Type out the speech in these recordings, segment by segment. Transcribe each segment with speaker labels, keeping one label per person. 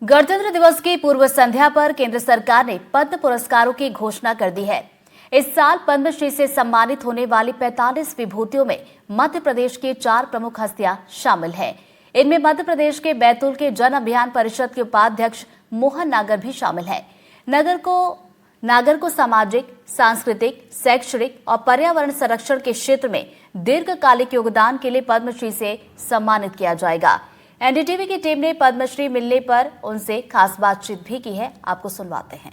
Speaker 1: गणतंत्र दिवस की पूर्व संध्या पर केंद्र सरकार ने पद्म पुरस्कारों की घोषणा कर दी है। इस साल पद्मश्री से सम्मानित होने वाली 45 विभूतियों में मध्य प्रदेश की 4 प्रमुख हस्तियां शामिल हैं। इनमें मध्य प्रदेश के बैतूल के जन अभियान परिषद के उपाध्यक्ष मोहन नागर भी शामिल हैं। नागर को सामाजिक, सांस्कृतिक, शैक्षणिक और पर्यावरण संरक्षण के क्षेत्र में दीर्घकालिक योगदान के लिए पद्मश्री से सम्मानित किया जाएगा। एनडीटीवी की टीम ने पद्मश्री मिलने पर उनसे खास बातचीत भी की है, आपको सुनवाते हैं।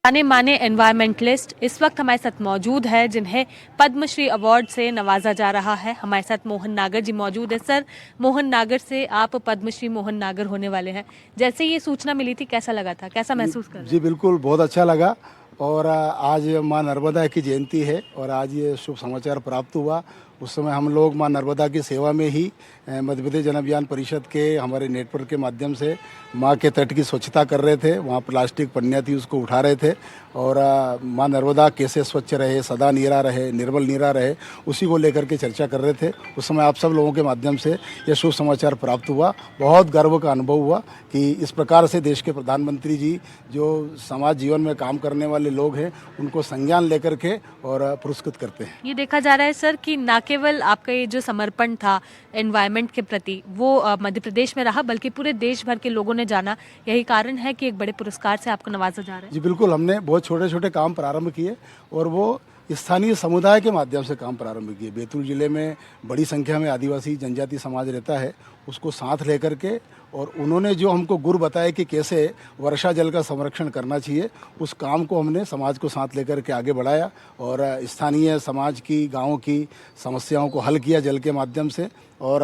Speaker 2: जाने माने एनवायरमेंटलिस्ट इस वक्त हमारे साथ मौजूद है, जिन्हें पद्मश्री अवार्ड से नवाजा जा रहा है। हमारे साथ मोहन नागर जी मौजूद है। सर, मोहन नागर से आप पद्मश्री मोहन नागर होने वाले हैं। जैसे ये सूचना मिली थी, कैसा लगा था, कैसा महसूस कर रहे हैं?
Speaker 3: जी बिल्कुल, बहुत अच्छा लगा। और आज माँ नर्मदा की जयंती है और आज ये शुभ समाचार प्राप्त हुआ। उस समय हम लोग माँ नर्मदा की सेवा में ही मध्य प्रदेश जन अभियान परिषद के हमारे नेटवर्क के माध्यम से माँ के तट की स्वच्छता कर रहे थे। वहाँ प्लास्टिक पन्नियाँ थी, उसको उठा रहे थे और माँ नर्मदा कैसे स्वच्छ रहे, सदा नीरा रहे, निर्मल नीरा रहे, उसी को लेकर के चर्चा कर रहे थे। उस समय आप सब लोगों के माध्यम से ये शुभ समाचार प्राप्त हुआ। बहुत गर्व का अनुभव हुआ कि इस प्रकार से देश के प्रधानमंत्री जी जो समाज जीवन में काम करने वाले लोग हैं, उनको संज्ञान लेकर के और पुरस्कृत करते हैं।
Speaker 2: ये देखा जा रहा है सर कि न केवल आपका ये जो समर्पण था एनवायरनमेंट के प्रति, वो मध्य प्रदेश में रहा, बल्कि पूरे देश भर के लोगों ने जाना। यही कारण है कि एक बड़े पुरस्कार से आपको नवाजा जा रहा है।
Speaker 3: जी बिल्कुल, हमने बहुत छोटे छोटे काम प्रारंभ किए और वो स्थानीय समुदाय के माध्यम से काम प्रारंभ किए। बैतूल जिले में बड़ी संख्या में आदिवासी जनजाति समाज रहता है, उसको साथ लेकर के और उन्होंने जो हमको गुर बताया कि कैसे वर्षा जल का संरक्षण करना चाहिए, उस काम को हमने समाज को साथ लेकर के आगे बढ़ाया और स्थानीय समाज की, गाँव की समस्याओं को हल किया जल के माध्यम से। और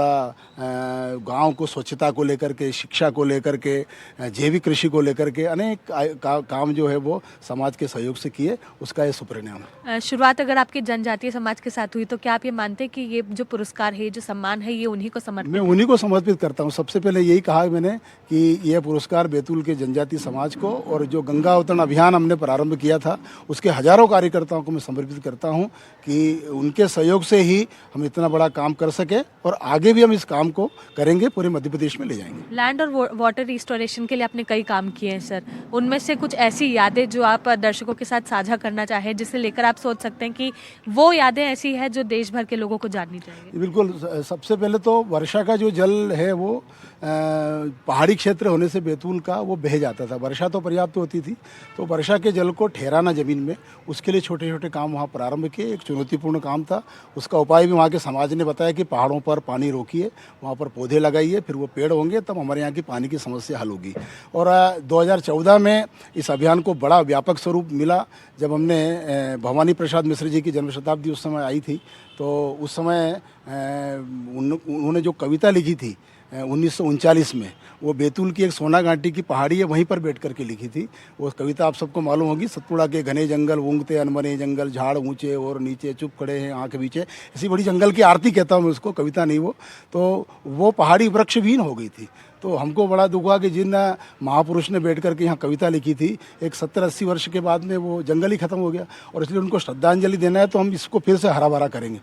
Speaker 3: गांव को स्वच्छता को लेकर के, शिक्षा को लेकर के, जैविक कृषि को लेकर के अनेक काम जो है वो समाज के सहयोग से किए, उसका ये सुपरिणाम है।
Speaker 2: शुरुआत अगर आपके जनजातीय समाज के साथ हुई, तो क्या आप ये मानते हैं कि ये जो पुरस्कार है, जो सम्मान है, ये उन्हीं को समर्पित?
Speaker 3: मैं उन्हीं को समर्पित करता हूँ। सबसे पहले यही कहा मैंने कि यह पुरस्कार बैतूल के जनजातीय समाज को और जो गंगा अवतरण अभियान हमने प्रारंभ किया था, उसके हजारों कार्यकर्ताओं को मैं समर्पित करता हूँ कि उनके सहयोग से ही हम इतना बड़ा काम कर सके और आगे भी हम इस काम को करेंगे, पूरे मध्य प्रदेश में ले जाएंगे।
Speaker 2: लैंड और वाटर रिस्टोरेशन के लिए आपने कई काम किए हैं सर, उनमें से कुछ ऐसी यादें जो आप दर्शकों के साथ साझा करना चाहें, जिसे लेकर आप सोच सकते हैं कि वो यादें ऐसी है जो देश भर के लोगों को जाननी चाहिए?
Speaker 3: बिल्कुल, सबसे पहले तो वर्षा का जो जल है वो पहाड़ी क्षेत्र होने से बैतूल का वो बह जाता था। वर्षा तो पर्याप्त होती थी, तो वर्षा के जल को ठहराना ज़मीन में, उसके लिए छोटे छोटे काम वहाँ प्रारंभ किए। एक चुनौतीपूर्ण काम था, उसका उपाय भी वहाँ के समाज ने बताया कि पहाड़ों पर पानी रोकिए, वहाँ पर पौधे लगाइए, फिर वो पेड़ होंगे तब हमारे यहाँ की पानी की समस्या हल होगी। और 2014 में इस अभियान को बड़ा व्यापक स्वरूप मिला जब हमने भवानी प्रसाद मिश्र जी की जन्म शताब्दी उस समय आई थी। तो उस समय उन्होंने जो कविता लिखी थी 1939 में, वो बैतूल की एक सोना घाटी की पहाड़ी है, वहीं पर बैठ कर के लिखी थी। वो कविता आप सबको मालूम होगी, सतपुड़ा के घने जंगल ऊँगते अनमने जंगल, झाड़ ऊंचे और नीचे चुप खड़े हैं आँख बीचे। ऐसी बड़ी जंगल की आरती कहता हूँ मैं उसको, कविता नहीं वो। तो वो पहाड़ी वृक्षविहीन हो गई थी। तो हमको बड़ा दुख हुआ कि जिन महापुरुष ने बैठ कर के यहाँ कविता लिखी थी, एक 70-80 वर्ष के बाद में वो जंगल ही खत्म हो गया और इसलिए उनको श्रद्धांजलि देना है, तो हम इसको फिर से हरा भरा करेंगे।